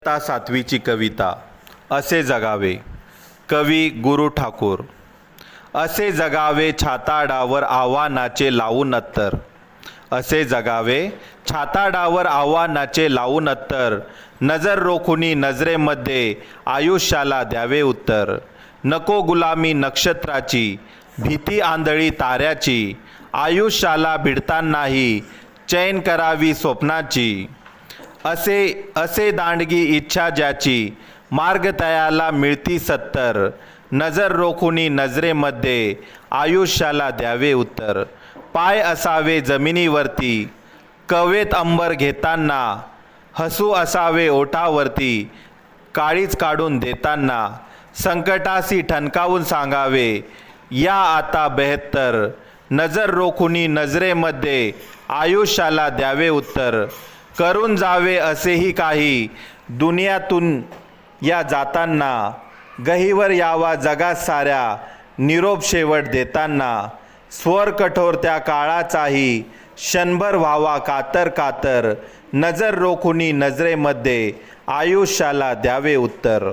इयत्ता 7वीची कविता असे जगावे. कवी गुरु ठाकूर. असे जगावे छाताडावर आव्हानाचे लावून अत्तर. असे जगावे छाताडावर आव्हानाचे लावून अत्तर. नजर रोखुनी नजरेमध्ये आयुष्याला द्यावे उत्तर. नको गुलामी नक्षत्राची, भीती आंधळी ताऱ्याची. आयुष्याला भिडतानाही चैन करावी स्वप्नाची. असे दांडगी इच्छा ज्याची, मार्ग तयाला मिळती सत्तर. नजर रोखुनी नजरेमध्ये आयुष्याला द्यावे उत्तर. पाय असावे जमिनीवरती, कवेत अंबर घेताना. हसू असावे ओठावरती, काळीज काढून देताना. संकटासी ठणकावून सांगावे, या आता बेहत्तर. नजर रोखुनी नजरेमध्ये आयुष्याला द्यावे उत्तर. करून जावे असेही काही दुनियातून या जाताना. गहिवर यावा जगात साऱ्या निरोप शेवट देताना. स्वर कठोर त्या काळाचाही क्षणभर व्हावा कातर कातर. नजर रोखुनी नजरेमध्ये आयुष्याला द्यावे उत्तर.